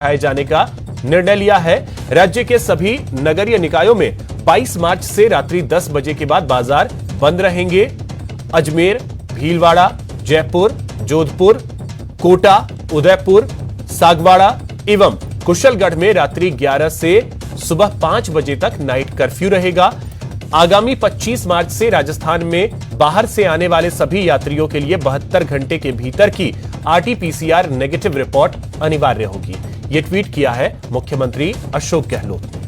बढ़ाए जाने का निर्णय लिया है। राज्य के सभी नगरीय निकायों में 22 मार्च से रात्रि 10 बजे के बाद बाजार बंद रहेंगे। अजमेर, भीलवाड़ा, जयपुर, जोधपुर, कोटा, उदयपुर, सागवाड़ा एवं कुशलगढ़ में रात्रि 11 से सुबह 5 बजे तक नाइट कर्फ्यू रहेगा। आगामी 25 मार्च से राजस्थान में बाहर से आने वाले सभी यात्रियों के लिए 72 घंटे के भीतर की आरटी-पीसीआर नेगेटिव रिपोर्ट अनिवार्य होगी। यह ट्वीट किया है मुख्यमंत्री अशोक गहलोत ने।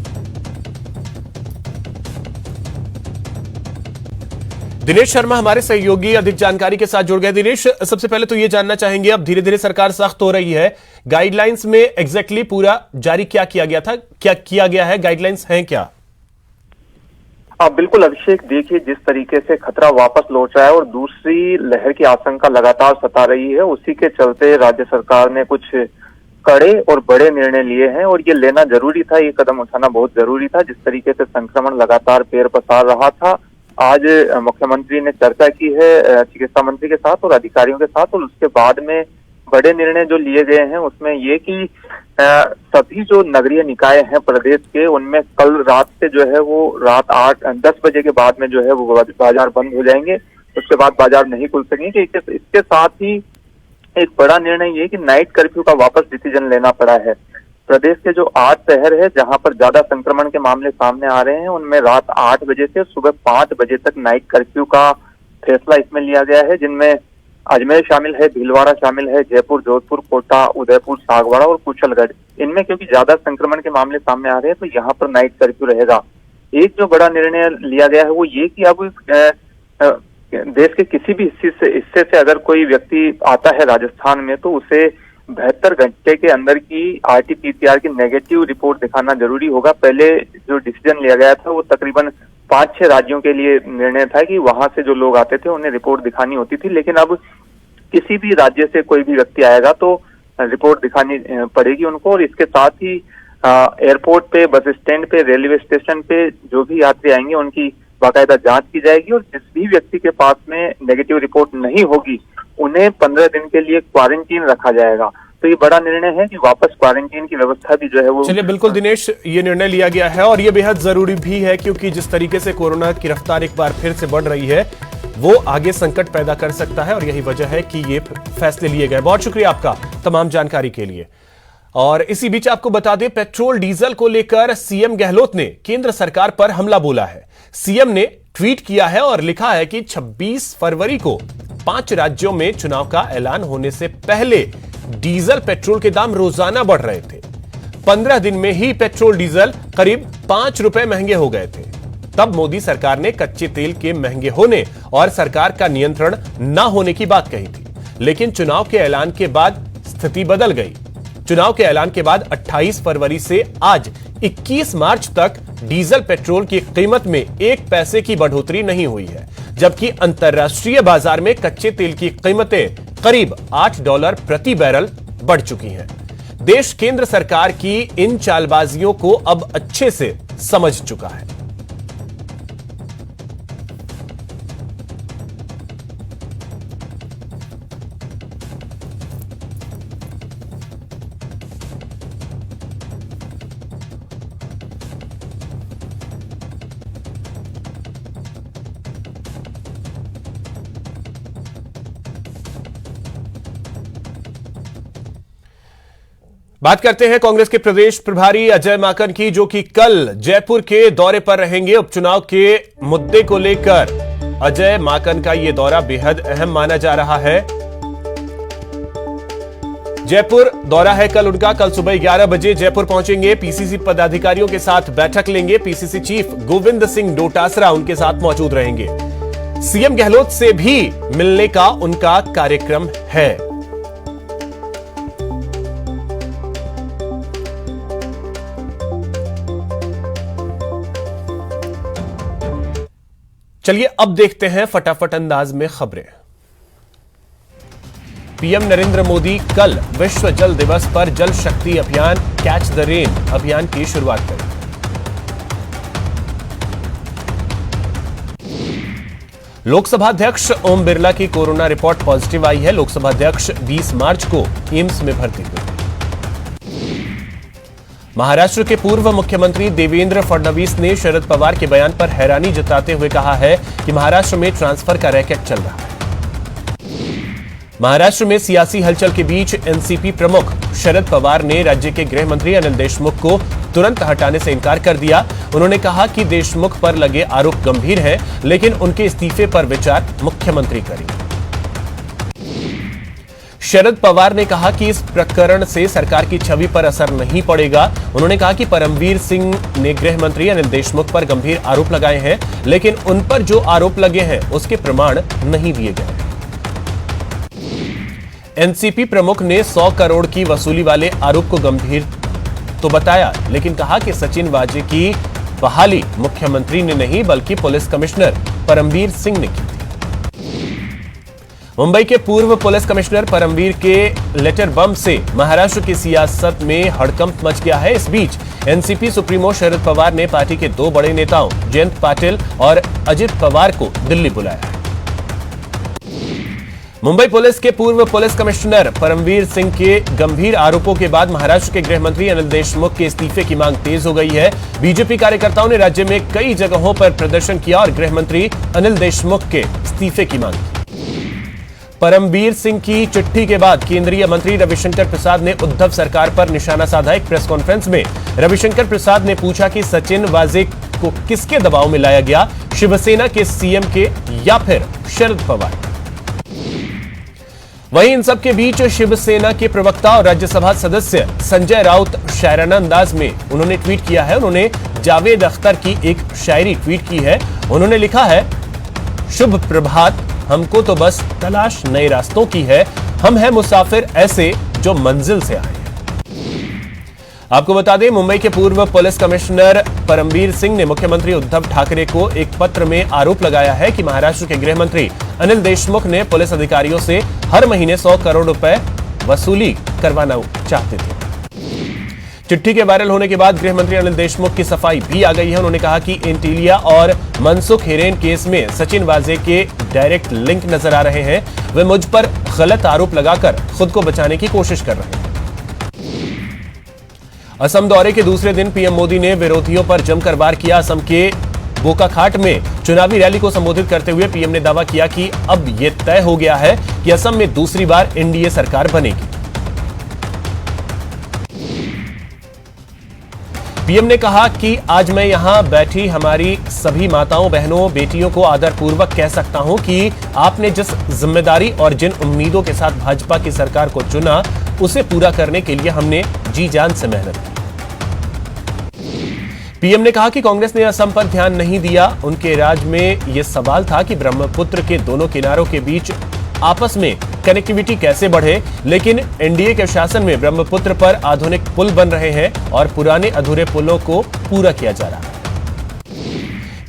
दिनेश शर्मा हमारे सहयोगी अधिक जानकारी के साथ जुड़ गए। दिनेश, सबसे पहले तो यह जानना चाहेंगे, अब धीरे धीरे सरकार सख्त हो रही है, गाइडलाइंस में एग्जैक्टली पूरा जारी क्या किया गया था, क्या किया गया है, गाइडलाइंस हैं क्या? बिल्कुल अभिषेक, देखिए जिस तरीके से खतरा वापस लौट रहा है और दूसरी लहर की आशंका लगातार सता रही है, उसी के चलते राज्य सरकार ने कुछ कड़े और बड़े निर्णय लिए हैं और ये लेना जरूरी था, ये कदम उठाना बहुत जरूरी था। जिस तरीके से संक्रमण लगातार पैर पसार रहा था, आज मुख्यमंत्री ने चर्चा की है चिकित्सा मंत्री के साथ और अधिकारियों के साथ, और उसके बाद में बड़े निर्णय जो लिए गए हैं उसमें ये कि सभी जो नगरीय निकाय हैं प्रदेश के, उनमें कल रात से जो है वो रात 8-10 बजे के बाद में जो है वो बाजार बंद हो जाएंगे। उसके बाद बाजार नहीं खुल सकेंगे। इसके साथ ही एक बड़ा निर्णय ये कि नाइट कर्फ्यू का वापस डिसीजन लेना पड़ा है। प्रदेश के जो 8 शहर है जहां पर ज्यादा संक्रमण के मामले सामने आ रहे हैं, उनमें रात 8 बजे से सुबह 5 बजे तक नाइट कर्फ्यू का फैसला इसमें लिया गया है, जिनमें अजमेर शामिल है, भीलवाड़ा शामिल है, जयपुर, जोधपुर, कोटा, उदयपुर, सागवाड़ा और कुशलगढ़। इनमें क्योंकि ज्यादा संक्रमण के मामले सामने आ रहे हैं तो यहाँ पर नाइट कर्फ्यू रहेगा। एक जो बड़ा निर्णय लिया गया है वो ये कि अब देश के किसी भी हिस्से से अगर कोई व्यक्ति आता है राजस्थान में तो उसे 72 घंटे के अंदर की आरटी-पीसीआर की नेगेटिव रिपोर्ट दिखाना जरूरी होगा। पहले जो डिसीजन लिया गया था वो तकरीबन 5-6 राज्यों के लिए निर्णय था कि वहां से जो लोग आते थे उन्हें रिपोर्ट दिखानी होती थी, लेकिन अब किसी भी राज्य से कोई भी व्यक्ति आएगा तो रिपोर्ट दिखानी पड़ेगी उनको। और इसके साथ ही एयरपोर्ट पे, बस स्टैंड पे, रेलवे स्टेशन पे जो भी यात्री आएंगे उनकी बाकायदा जांच की जाएगी और जिस भी व्यक्ति के पास में नेगेटिव रिपोर्ट नहीं होगी उन्हें 15 दिन के लिए क्वारंटीन रखा जाएगा। तो ये बड़ा निर्णय है कि वापस क्वारंटीन की व्यवस्था भी जो है वो। चलिए, बिल्कुल दिनेश, ये निर्णय लिया गया है और ये बेहद जरूरी भी है, क्योंकि जिस तरीके से कोरोना की रफ्तार एक बार फिर से बढ़ रही है वो आगे संकट पैदा कर सकता है और यही वजह है कि ये फैसले लिए गए। बहुत शुक्रिया आपका तमाम जानकारी के लिए। और इसी बीच आपको बता दें, पेट्रोल डीजल को लेकर सीएम गहलोत ने केंद्र सरकार पर हमला बोला है। सीएम ने ट्वीट किया है और लिखा है कि 26 फरवरी को 5 राज्यों में चुनाव का ऐलान होने से पहले डीजल पेट्रोल के दाम रोजाना बढ़ रहे थे। 15 दिन में ही पेट्रोल डीजल करीब 5 रुपए महंगे हो गए थे। तब मोदी सरकार ने कच्चे तेल के महंगे होने और सरकार का नियंत्रण न होने की बात कही थी, लेकिन चुनाव के ऐलान के बाद स्थिति बदल गई। चुनाव के ऐलान के बाद 28 फरवरी से आज 21 मार्च तक डीजल पेट्रोल की कीमत में 1 पैसे की बढ़ोतरी नहीं हुई है, जबकि अंतर्राष्ट्रीय बाजार में कच्चे तेल की कीमतें करीब $8 प्रति बैरल बढ़ चुकी हैं। देश केंद्र सरकार की इन चालबाजियों को अब अच्छे से समझ चुका है। बात करते हैं कांग्रेस के प्रदेश प्रभारी अजय माकन की, जो कि कल जयपुर के दौरे पर रहेंगे। उपचुनाव के मुद्दे को लेकर अजय माकन का यह दौरा बेहद अहम माना जा रहा है। जयपुर दौरा है कल उनका। कल सुबह 11 बजे जयपुर पहुंचेंगे, पीसीसी पदाधिकारियों के साथ बैठक लेंगे। पीसीसी चीफ गोविंद सिंह डोटासरा उनके साथ मौजूद रहेंगे। सीएम गहलोत से भी मिलने का उनका कार्यक्रम है। चलिए अब देखते हैं फटाफट अंदाज में खबरें। पीएम नरेंद्र मोदी कल विश्व जल दिवस पर जल शक्ति अभियान कैच द रेन अभियान की शुरुआत करेंगे। लोकसभा अध्यक्ष ओम बिरला की कोरोना रिपोर्ट पॉजिटिव आई है। लोकसभा अध्यक्ष 20 मार्च को एम्स में भर्ती हुए। महाराष्ट्र के पूर्व मुख्यमंत्री देवेंद्र फडणवीस ने शरद पवार के बयान पर हैरानी जताते हुए कहा है कि महाराष्ट्र में ट्रांसफर का रैकेट चल रहा है। महाराष्ट्र में सियासी हलचल के बीच एनसीपी प्रमुख शरद पवार ने राज्य के गृह मंत्री अनिल देशमुख को तुरंत हटाने से इनकार कर दिया। उन्होंने कहा कि देशमुख पर लगे आरोप गंभीर हैं, लेकिन उनके इस्तीफे पर विचार मुख्यमंत्री करेंगे। शरद पवार ने कहा कि इस प्रकरण से सरकार की छवि पर असर नहीं पड़ेगा। उन्होंने कहा कि परमवीर सिंह ने गृह मंत्री अनिल देशमुख पर गंभीर आरोप लगाए हैं, लेकिन उन पर जो आरोप लगे हैं उसके प्रमाण नहीं दिए गए। एनसीपी प्रमुख ने 100 करोड़ की वसूली वाले आरोप को गंभीर तो बताया, लेकिन कहा कि सचिन वाजे की बहाली मुख्यमंत्री ने नहीं बल्कि पुलिस कमिश्नर परमवीर सिंह ने की थी। मुंबई के पूर्व पुलिस कमिश्नर परमवीर के लेटर बम से महाराष्ट्र की सियासत में हड़कंप मच गया है। इस बीच एनसीपी सुप्रीमो शरद पवार ने पार्टी के 2 बड़े नेताओं जयंत पाटिल और अजित पवार को दिल्ली बुलाया है। मुंबई पुलिस के पूर्व पुलिस कमिश्नर परमवीर सिंह के गंभीर आरोपों के बाद महाराष्ट्र के गृह मंत्री अनिल देशमुख के इस्तीफे की मांग तेज हो गई है। बीजेपी कार्यकर्ताओं ने राज्य में कई जगहों पर प्रदर्शन किया और गृह मंत्री अनिल देशमुख के इस्तीफे की मांग की। परमवीर सिंह की चिट्ठी के बाद केंद्रीय मंत्री रविशंकर प्रसाद ने उद्धव सरकार पर निशाना साधा। एक प्रेस कॉन्फ्रेंस में रविशंकर प्रसाद ने पूछा कि सचिन वाजे को किसके दबाव में लाया गया, शिवसेना के सीएम के या फिर शरद पवार। वहीं इन सब के बीच शिवसेना के प्रवक्ता और राज्यसभा सदस्य संजय राउत शायराना अंदाज में उन्होंने ट्वीट किया है। उन्होंने जावेद अख्तर की एक शायरी ट्वीट की है। उन्होंने लिखा है, शुभ प्रभात, हमको तो बस तलाश नए रास्तों की है, हम हैं मुसाफिर ऐसे जो मंजिल से आए। आपको बता दें, मुंबई के पूर्व पुलिस कमिश्नर परमवीर सिंह ने मुख्यमंत्री उद्धव ठाकरे को एक पत्र में आरोप लगाया है कि महाराष्ट्र के गृह मंत्री अनिल देशमुख ने पुलिस अधिकारियों से हर महीने 100 करोड़ रुपए वसूली करवाना चाहते थे। चिट्ठी के वायरल होने के बाद गृह मंत्री अनिल देशमुख की सफाई भी आ गई है। उन्होंने कहा कि एंटीलिया और मनसुख हिरेन केस में सचिन वाजे के डायरेक्ट लिंक नजर आ रहे हैं। वे मुझ पर गलत आरोप लगाकर खुद को बचाने की कोशिश कर रहे हैं। असम दौरे के दूसरे दिन पीएम मोदी ने विरोधियों पर जमकर वार किया। असम के बोकाखाट में चुनावी रैली को संबोधित करते हुए पीएम ने दावा किया कि अब यह तय हो गया है कि असम में दूसरी बार एनडीए सरकार बनेगी। पीएम ने कहा कि आज मैं यहां बैठी हमारी सभी माताओं, बहनों, बेटियों को आदरपूर्वक कह सकता हूं कि आपने जिस जिम्मेदारी और जिन उम्मीदों के साथ भाजपा की सरकार को चुना, उसे पूरा करने के लिए हमने जी जान से मेहनत की। पीएम ने कहा कि कांग्रेस ने असम पर ध्यान नहीं दिया। उनके राज में यह सवाल था कि ब्रह्मपुत्र के दोनों किनारों के बीच आपस में कनेक्टिविटी कैसे बढ़े, लेकिन एनडीए के शासन में ब्रह्मपुत्र पर आधुनिक पुल बन रहे हैं और पुराने अधूरे पुलों को पूरा किया जा रहा है।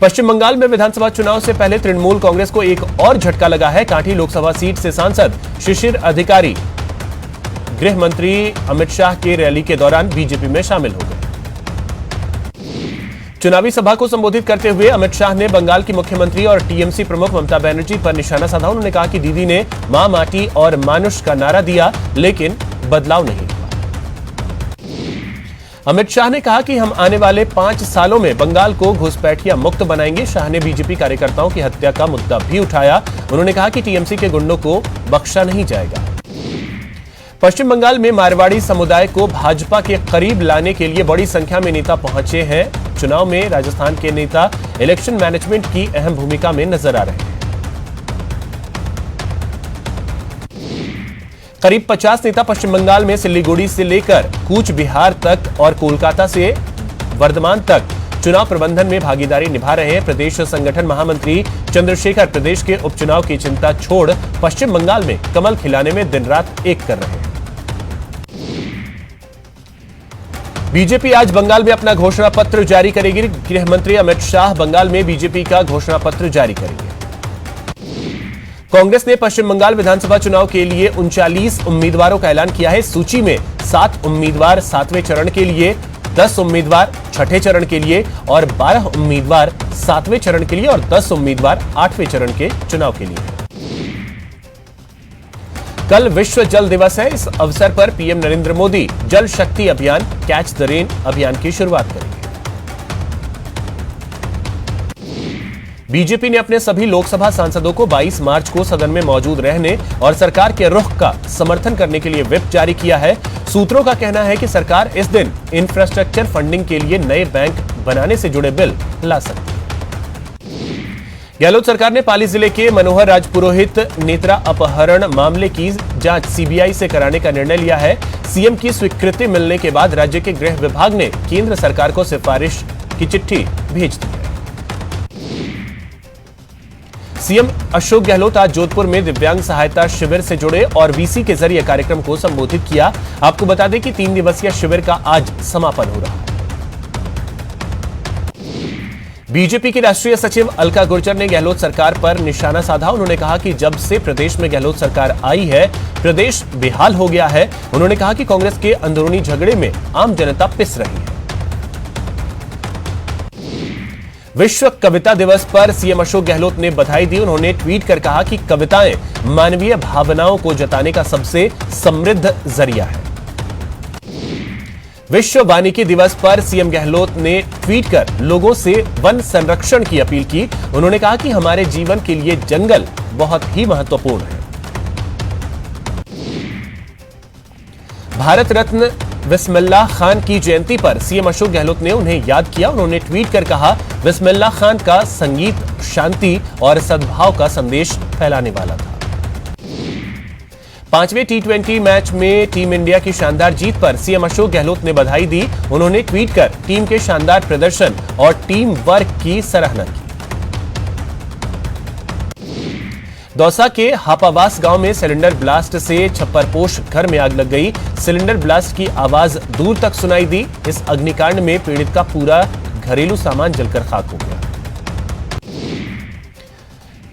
पश्चिम बंगाल में विधानसभा चुनाव से पहले तृणमूल कांग्रेस को एक और झटका लगा है। कांठी लोकसभा सीट से सांसद शिशिर अधिकारी गृह मंत्री अमित शाह की रैली के दौरान बीजेपी में शामिल हो गए। चुनावी सभा को संबोधित करते हुए अमित शाह ने बंगाल की मुख्यमंत्री और टीएमसी प्रमुख ममता बनर्जी पर निशाना साधा। उन्होंने कहा कि दीदी ने मां, माटी और मानुष का नारा दिया, लेकिन बदलाव नहीं हुआ। अमित शाह ने कहा कि हम आने वाले 5 सालों में बंगाल को घुसपैठिया मुक्त बनाएंगे। शाह ने बीजेपी कार्यकर्ताओं की हत्या का मुद्दा भी उठाया। उन्होंने कहा कि टीएमसी के गुंडों को बख्शा नहीं जाएगा। पश्चिम बंगाल में मारवाड़ी समुदाय को भाजपा के करीब लाने के लिए बड़ी संख्या में नेता पहुंचे हैं। चुनाव में राजस्थान के नेता इलेक्शन मैनेजमेंट की अहम भूमिका में नजर आ रहे हैं। करीब 50 नेता पश्चिम बंगाल में सिल्लीगुड़ी से लेकर कूच बिहार तक और कोलकाता से वर्धमान तक चुनाव प्रबंधन में भागीदारी निभा रहे हैं। प्रदेश संगठन महामंत्री चंद्रशेखर प्रदेश के उपचुनाव की चिंता छोड़ पश्चिम बंगाल में कमल खिलाने में दिन रात एक कर रहे हैं। बीजेपी आज बंगाल में अपना घोषणा पत्र जारी करेगी। गृह मंत्री अमित शाह बंगाल में बीजेपी का घोषणा पत्र जारी करेंगे। कांग्रेस ने पश्चिम बंगाल विधानसभा चुनाव के लिए 39 उम्मीदवारों का ऐलान किया है। सूची में 7 उम्मीदवार 7वें चरण के लिए, 10 उम्मीदवार 6ठे चरण के लिए और 12 उम्मीदवार 7वें चरण के लिए और 10 उम्मीदवार 8वें चरण के चुनाव के लिए। कल विश्व जल दिवस है। इस अवसर पर पीएम नरेंद्र मोदी जल शक्ति अभियान कैच द रेन अभियान की शुरुआत करेंगे। बीजेपी ने अपने सभी लोकसभा सांसदों को 22 मार्च को सदन में मौजूद रहने और सरकार के रुख का समर्थन करने के लिए व्हिप जारी किया है। सूत्रों का कहना है कि सरकार इस दिन इंफ्रास्ट्रक्चर फंडिंग के लिए नए बैंक बनाने से जुड़े बिल ला सकती है। गहलोत सरकार ने पाली जिले के मनोहर राजपुरोहित नेत्रा अपहरण मामले की जांच सीबीआई से कराने का निर्णय लिया है। सीएम की स्वीकृति मिलने के बाद राज्य के गृह विभाग ने केंद्र सरकार को सिफारिश की चिट्ठी भेज दी है। सीएम अशोक गहलोत आज जोधपुर में दिव्यांग सहायता शिविर से जुड़े और वीसी के जरिए कार्यक्रम को संबोधित किया। आपको बता दें कि 3 दिवसीय शिविर का आज समापन हो रहा है। बीजेपी की राष्ट्रीय सचिव अलका गुर्जर ने गहलोत सरकार पर निशाना साधा। उन्होंने कहा कि जब से प्रदेश में गहलोत सरकार आई है, प्रदेश बेहाल हो गया है। उन्होंने कहा कि कांग्रेस के अंदरूनी झगड़े में आम जनता पिस रही है। विश्व कविता दिवस पर सीएम अशोक गहलोत ने बधाई दी। उन्होंने ट्वीट कर कहा कि कविताएं मानवीय भावनाओं को जताने का सबसे समृद्ध जरिया है। विश्व वानिकी दिवस पर सीएम गहलोत ने ट्वीट कर लोगों से वन संरक्षण की अपील की। उन्होंने कहा कि हमारे जीवन के लिए जंगल बहुत ही महत्वपूर्ण है। भारत रत्न बिस्मिल्लाह खान की जयंती पर सीएम अशोक गहलोत ने उन्हें याद किया। उन्होंने ट्वीट कर कहा, बिस्मिल्लाह खान का संगीत शांति और सद्भाव का संदेश फैलाने वाला था। 5वें T20 मैच में टीम इंडिया की शानदार जीत पर सीएम अशोक गहलोत ने बधाई दी। उन्होंने ट्वीट कर टीम के शानदार प्रदर्शन और टीम वर्क की सराहना की। दौसा के हापावास गांव में सिलेंडर ब्लास्ट से छप्परपोश घर में आग लग गई। सिलेंडर ब्लास्ट की आवाज दूर तक सुनाई दी। इस अग्निकांड में पीड़ित का पूरा घरेलू सामान जलकर खाक हो गया।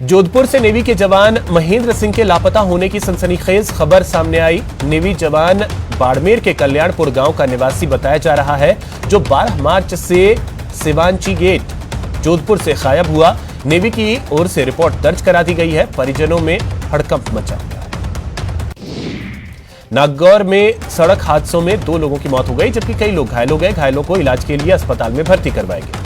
जोधपुर से नेवी के जवान महेंद्र सिंह के लापता होने की सनसनीखेज खबर सामने आई। नेवी जवान बाड़मेर के कल्याणपुर गांव का निवासी बताया जा रहा है, जो 12 मार्च से सिवांची गेट जोधपुर से गायब हुआ। नेवी की ओर से रिपोर्ट दर्ज करा दी गई है। परिजनों में हड़कंप मचा हुआ है। नागौर में सड़क हादसों में 2 लोगों की मौत हो गई, जबकि कई लोग घायल हो गए। घायलों को इलाज के लिए अस्पताल में भर्ती करवाया गया।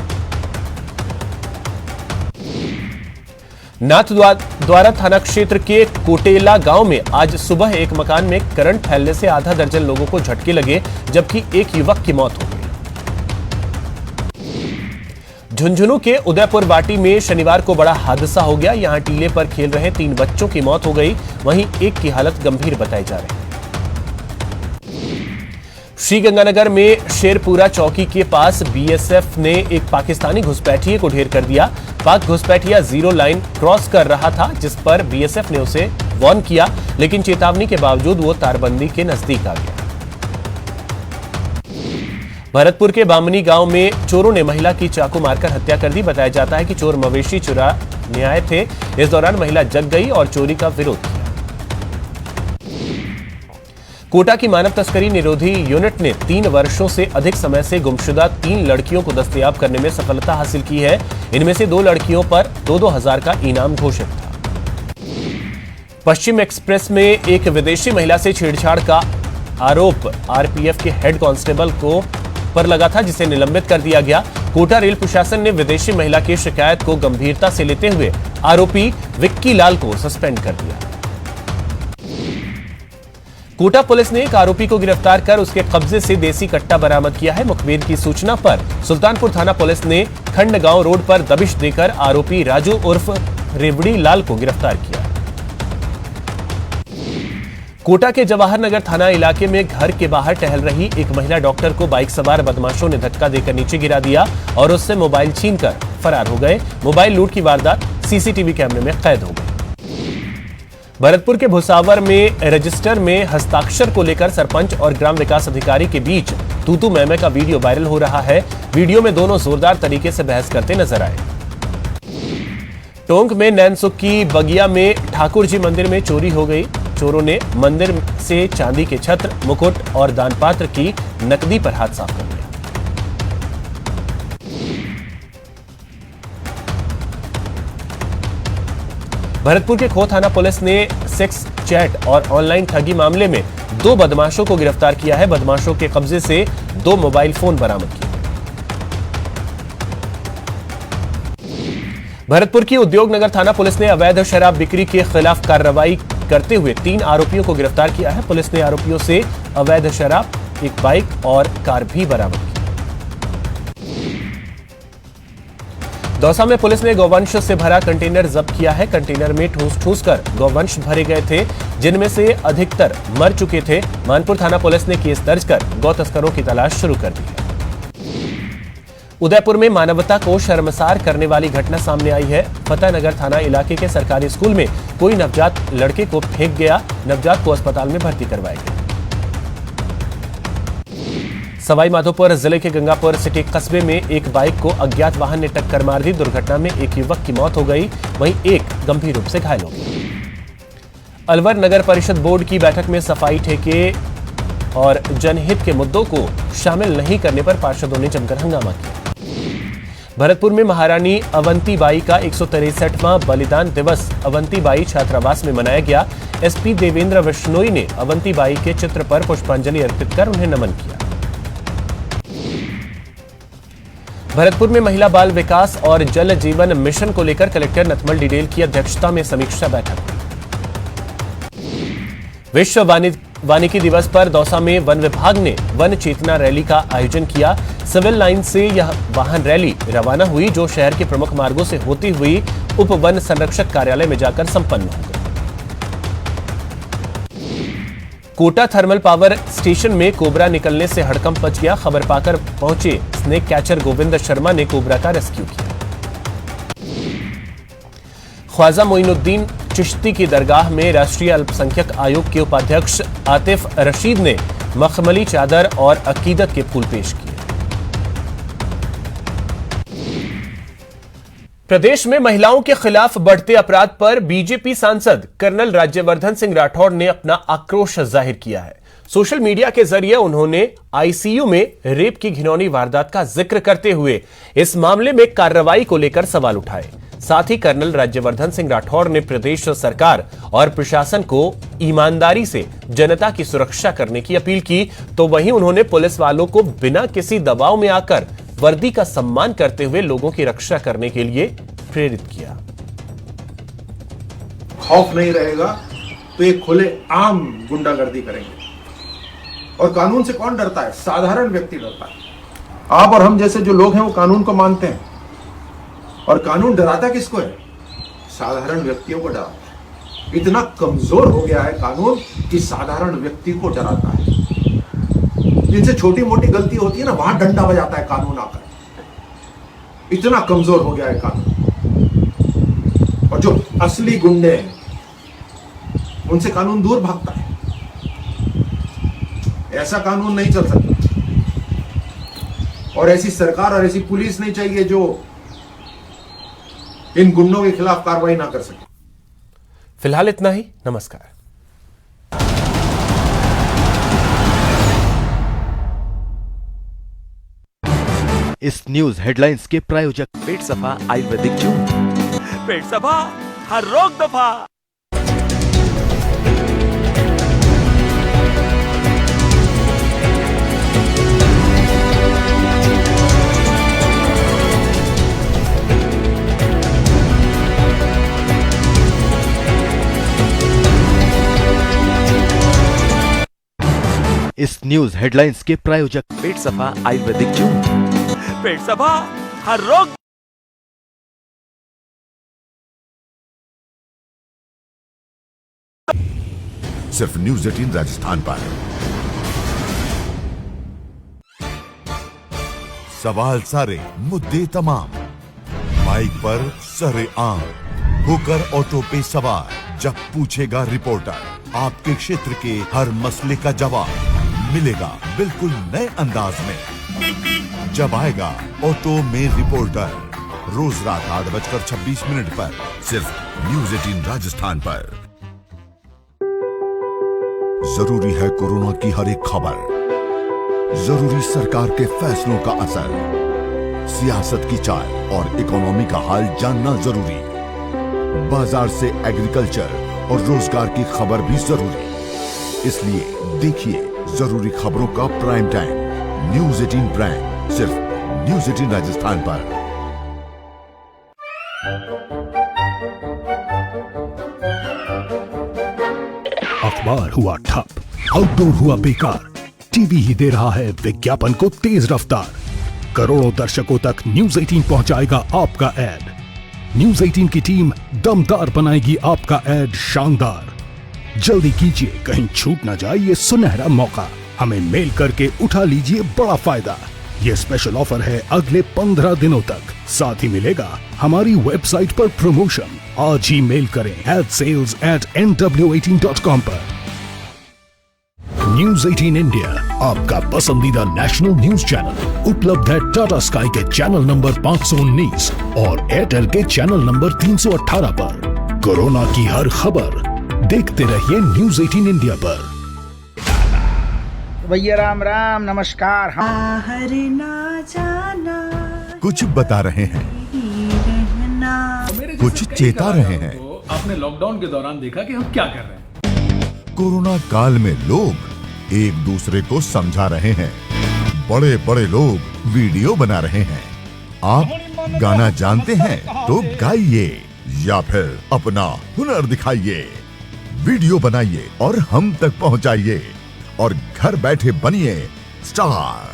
नाथद्वारा थाना क्षेत्र के कोटेला गांव में आज सुबह एक मकान में करंट फैलने से आधा दर्जन लोगों को झटके लगे, जबकि एक युवक की मौत हो गई। झुंझुनू के उदयपुर वाटी में शनिवार को बड़ा हादसा हो गया। यहां टीले पर खेल रहे 3 बच्चों की मौत हो गई, वहीं एक की हालत गंभीर बताई जा रही है। श्रीगंगानगर में शेरपुरा चौकी के पास बीएसएफ ने एक पाकिस्तानी घुसपैठिए को ढेर कर दिया। पाक घुसपैठिया 0 लाइन क्रॉस कर रहा था, जिस पर बीएसएफ ने उसे वार्न किया, लेकिन चेतावनी के बावजूद वो तारबंदी के नजदीक आ गया। भरतपुर के बामनी गांव में चोरों ने महिला की चाकू मारकर हत्या कर दी। बताया जाता है कि चोर मवेशी चुराने आए थे। इस दौरान महिला जग गई और चोरी का विरोध किया। कोटा की मानव तस्करी निरोधी यूनिट ने 3 वर्षों से अधिक समय से गुमशुदा 3 लड़कियों को दस्तयाब करने में सफलता हासिल की है। इनमें से 2 लड़कियों पर 2-2 हजार का इनाम घोषित था। पश्चिम एक्सप्रेस में एक विदेशी महिला से छेड़छाड़ का आरोप आरपीएफ के हेड कांस्टेबल को पर लगा था, जिसे निलंबित कर दिया गया। कोटा रेल प्रशासन ने विदेशी महिला की शिकायत को गंभीरता से लेते हुए आरोपी विक्की लाल को सस्पेंड कर दिया। कोटा पुलिस ने एक आरोपी को गिरफ्तार कर उसके कब्जे से देसी कट्टा बरामद किया है। मुखबिर की सूचना पर सुल्तानपुर थाना पुलिस ने खंडगांव रोड पर दबिश देकर आरोपी राजू उर्फ रेवड़ी लाल को गिरफ्तार किया। कोटा के जवाहर नगर थाना इलाके में घर के बाहर टहल रही एक महिला डॉक्टर को बाइक सवार बदमाशों ने धक्का देकर नीचे गिरा दिया और उससे मोबाइल छीनकर फरार हो गए। मोबाइल लूट की वारदात सीसीटीवी कैमरे में कैद हो गई। भरतपुर के भुसावर में रजिस्टर में हस्ताक्षर को लेकर सरपंच और ग्राम विकास अधिकारी के बीच तू-तू मैं-मैं का वीडियो वायरल हो रहा है। वीडियो में दोनों जोरदार तरीके से बहस करते नजर आए। टोंक में नैनसुख की बगिया में ठाकुर जी मंदिर में चोरी हो गई। चोरों ने मंदिर से चांदी के छत्र, मुकुट और दानपात्र की नकदी पर हाथ साफ कर लिया। भरतपुर के खो थाना पुलिस ने सेक्स चैट और ऑनलाइन ठगी मामले में 2 बदमाशों को गिरफ्तार किया है। बदमाशों के कब्जे से 2 मोबाइल फोन बरामद किए। भरतपुर की उद्योग नगर थाना पुलिस ने अवैध शराब बिक्री के खिलाफ कार्रवाई करते हुए 3 आरोपियों को गिरफ्तार किया है। पुलिस ने आरोपियों से अवैध शराब, एक बाइक और कार भी बरामद की। दौसा में पुलिस ने गौवंश से भरा कंटेनर जब्त किया है। कंटेनर में ठूस कर गौवंश भरे गए थे, जिनमें से अधिकतर मर चुके थे। मानपुर थाना पुलिस ने केस दर्ज कर गौ तस्करों की तलाश शुरू कर दी है। उदयपुर में मानवता को शर्मसार करने वाली घटना सामने आई है। फतेहनगर थाना इलाके के सरकारी स्कूल में कोई नवजात लड़के को फेंक गया। नवजात को अस्पताल में भर्ती करवाया गया। सवाई माधोपुर जिले के गंगापुर सिटी कस्बे में एक बाइक को अज्ञात वाहन ने टक्कर मार दी। दुर्घटना में एक युवक की मौत हो गई, वहीं एक गंभीर रूप से घायल हो गया। अलवर नगर परिषद बोर्ड की बैठक में सफाई ठेके और जनहित के मुद्दों को शामिल नहीं करने पर पार्षदों ने जमकर हंगामा किया। भरतपुर में महारानी अवंतीबाई का 163वां बलिदान दिवस अवंतीबाई छात्रावास में मनाया गया। एसपी देवेंद्र बिश्नोई ने अवंतीबाई के चित्र पर पुष्पांजलि अर्पित कर उन्हें नमन किया। भरतपुर में महिला बाल विकास और जल जीवन मिशन को लेकर कलेक्टर नथमल डिडेल की अध्यक्षता में समीक्षा बैठक हुई। विश्व वानिकी दिवस पर दौसा में वन विभाग ने वन चेतना रैली का आयोजन किया। सिविल लाइन से यह वाहन रैली रवाना हुई, जो शहर के प्रमुख मार्गों से होती हुई उप वन संरक्षक कार्यालय में जाकर संपन्न हो गई। कोटा थर्मल पावर स्टेशन में कोबरा निकलने से हड़कंप मच गया। खबर पाकर पहुंचे स्नेक कैचर गोविंद शर्मा ने कोबरा का रेस्क्यू किया। ख्वाजा मोइनुद्दीन चिश्ती की दरगाह में राष्ट्रीय अल्पसंख्यक आयोग के उपाध्यक्ष आतिफ रशीद ने मखमली चादर और अकीदत के फूल पेश किए। प्रदेश में महिलाओं के खिलाफ बढ़ते अपराध पर बीजेपी सांसद कर्नल राज्यवर्धन सिंह राठौड़ ने अपना आक्रोश जाहिर किया है। सोशल मीडिया के जरिए उन्होंने आईसीयू में रेप की घिनौनी वारदात का जिक्र करते हुए इस मामले में कार्रवाई को लेकर सवाल उठाए। साथ ही कर्नल राज्यवर्धन सिंह राठौड़ ने प्रदेश सरकार और प्रशासन को ईमानदारी से जनता की सुरक्षा करने की अपील की, तो वहीं उन्होंने पुलिस वालों को बिना किसी दबाव में आकर वर्दी का सम्मान करते हुए लोगों की रक्षा करने के लिए प्रेरित किया। खौफ नहीं रहेगा तो ये खुले आम गुंडागर्दी करेंगे। और कानून से कौन डरता है? साधारण व्यक्ति डरता है। आप और हम जैसे जो लोग हैं वो कानून को मानते हैं, और कानून डराता किसको है? साधारण व्यक्तियों को डराता है। इतना कमजोर हो गया है कानून कि साधारण व्यक्ति को डराता है। जिनसे छोटी मोटी गलती होती है ना, वहां डंडा बजाता है कानून आकर। इतना कमजोर हो गया है कानून। और जो असली गुंडे हैं उनसे कानून दूर भागता है। ऐसा कानून नहीं चल सकता, और ऐसी सरकार और ऐसी पुलिस नहीं चाहिए जो इन गुंडों के खिलाफ कार्रवाई ना कर सके। फिलहाल इतना ही। नमस्कार। इस न्यूज हेडलाइंस के प्रायोजक पेट सफा आयुर्वेदिक जून, पेट सफा हर रोग दफा। इस न्यूज हेडलाइंस के प्रायोजक पेट सफा आयुर्वेदिक जून, पेट सफा हर रोग। सिर्फ न्यूज 18 राजस्थान पर। सवाल सारे, मुद्दे तमाम, माइक पर सरे आम, होकर ऑटो पे सवार। जब पूछेगा रिपोर्टर, आपके क्षेत्र के हर मसले का जवाब मिलेगा बिल्कुल नए अंदाज में। जब आएगा ऑटो में रिपोर्टर, रोज रात 8:26 पर, सिर्फ न्यूज 18 राजस्थान पर। जरूरी है कोरोना की हर एक खबर, जरूरी सरकार के फैसलों का असर, सियासत की चाल और इकोनॉमी का हाल जानना जरूरी। बाजार से एग्रीकल्चर और रोजगार की खबर भी जरूरी, इसलिए देखिए जरूरी खबरों का प्राइम टाइम न्यूज़ 18 प्राइम, सिर्फ न्यूज़ 18 राजस्थान पर। अखबार हुआ ठप, आउटडोर हुआ बेकार, टीवी ही दे रहा है विज्ञापन को तेज रफ्तार। करोड़ों दर्शकों तक न्यूज़ 18 पहुंचाएगा आपका ऐड। न्यूज़ 18 की टीम दमदार बनाएगी आपका ऐड शानदार। जल्दी कीजिए, कहीं छूट ना जाए ये सुनहरा मौका। हमें मेल करके उठा लीजिए बड़ा फायदा। ये स्पेशल ऑफर है अगले 15 दिनों तक। साथ ही मिलेगा हमारी वेबसाइट पर प्रमोशन। आज ही मेल करें adsales@nw18.com पर। न्यूज़ 18 इंडिया, आपका पसंदीदा नेशनल न्यूज चैनल, उपलब्ध है टाटा स्काई के चैनल नंबर 519 और एयरटेल के चैनल नंबर 318 पर। कोरोना की हर खबर देखते रहिए न्यूज़ 18 इंडिया पर। भैया राम राम, नमस्कार। हम ना जाना, कुछ बता रहे हैं, कुछ चेता रहे हैं। तो आपने लॉकडाउन के दौरान देखा कि हम क्या कर रहे हैं। कोरोना काल में लोग एक दूसरे को समझा रहे हैं, बड़े बड़े लोग वीडियो बना रहे हैं। आप गाना जानते हैं तो गाइए या फिर अपना हुनर दिखाइए, वीडियो बनाइए और हम तक पहुंचाइए और घर बैठे बनिए स्टार।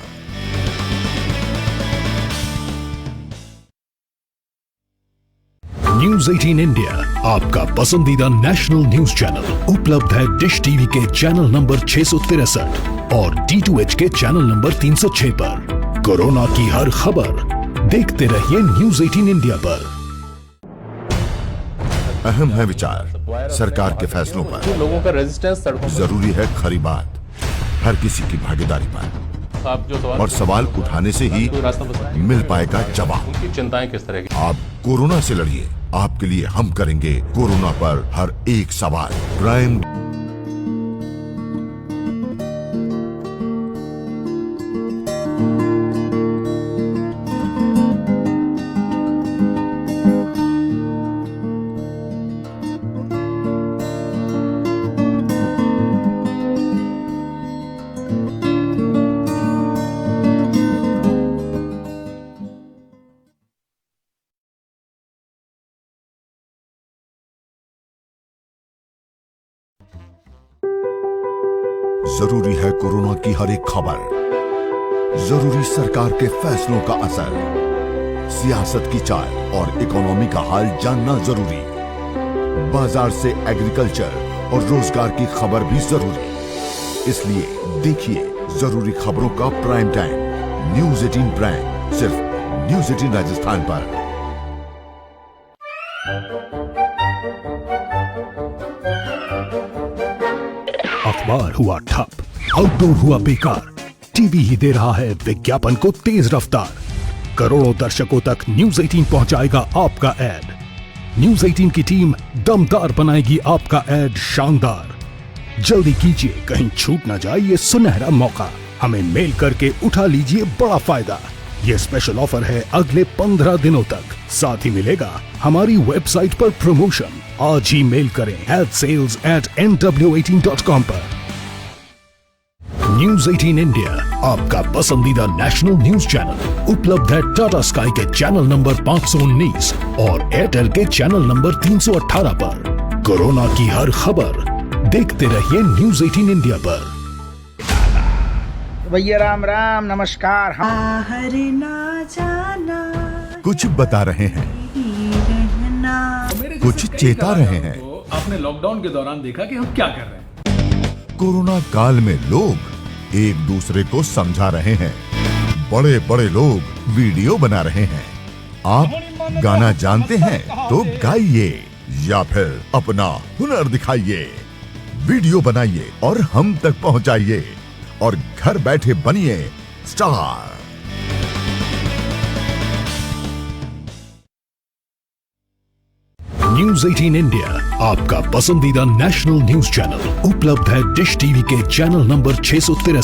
न्यूज़ 18 इंडिया, आपका पसंदीदा नेशनल न्यूज चैनल, उपलब्ध है डिश टीवी के चैनल नंबर 663 और D2H के चैनल नंबर 306 पर। कोरोना की हर खबर देखते रहिए न्यूज़ 18 इंडिया पर। अहम है विचार सरकार के फैसलों पर, लोगों का रेजिस्टेंस सड़कों पर। जरूरी है खरी बात हर किसी की भागीदारी पर, और सवाल उठाने से ही मिल पाएगा जवाब। उनकी चिंताएं किस तरह की। आप कोरोना से लड़िए, आपके लिए हम करेंगे कोरोना पर हर एक सवाल। प्राइम जरूरी है कोरोना की हर एक खबर, जरूरी सरकार के फैसलों का असर, सियासत की चाल और इकोनॉमी का हाल जानना जरूरी, बाजार से एग्रीकल्चर और रोजगार की खबर भी जरूरी, इसलिए देखिए जरूरी खबरों का प्राइम टाइम न्यूज़ 18 प्राइम, सिर्फ न्यूज़ 18 राजस्थान पर। अखबार हुआ ठप, आउटडोर हुआ बेकार, टीवी ही दे रहा है विज्ञापन को तेज रफ्तार। करोड़ों दर्शकों तक न्यूज़ 18 पहुंचाएगा आपका ऐड। न्यूज़ 18 की टीम दमदार बनाएगी आपका ऐड शानदार। जल्दी कीजिए, कहीं छूट ना जाए ये सुनहरा मौका। हमें मेल करके उठा लीजिए बड़ा फायदा। ये स्पेशल ऑफर है अगले 15 दिनों तक। साथ ही मिलेगा हमारी वेबसाइट पर प्रमोशन। आज ही मेल करें adsales@nw18.com पर। न्यूज़ 18 इंडिया, आपका पसंदीदा नेशनल न्यूज चैनल, उपलब्ध है टाटा स्काई के चैनल नंबर 519 और एयरटेल के चैनल नंबर 318 पर। कोरोना की हर खबर देखते रहिए न्यूज़ 18 इंडिया पर। भैया राम राम, नमस्कार। हम ना जाना, कुछ बता रहे हैं, कुछ चेता रहे हैं। तो आपने लॉकडाउन के दौरान देखा कि हम क्या कर रहे हैं। कोरोना काल में लोग एक दूसरे को समझा रहे हैं, बड़े बड़े लोग वीडियो बना रहे हैं। आप गाना जानते हैं तो गाइए या फिर अपना हुनर दिखाइए, वीडियो बनाइए और हम तक पहुंचाइए और घर बैठे बनिए स्टार। न्यूज़ 18 इंडिया, आपका पसंदीदा नेशनल न्यूज चैनल, उपलब्ध है डिश टीवी के चैनल नंबर 663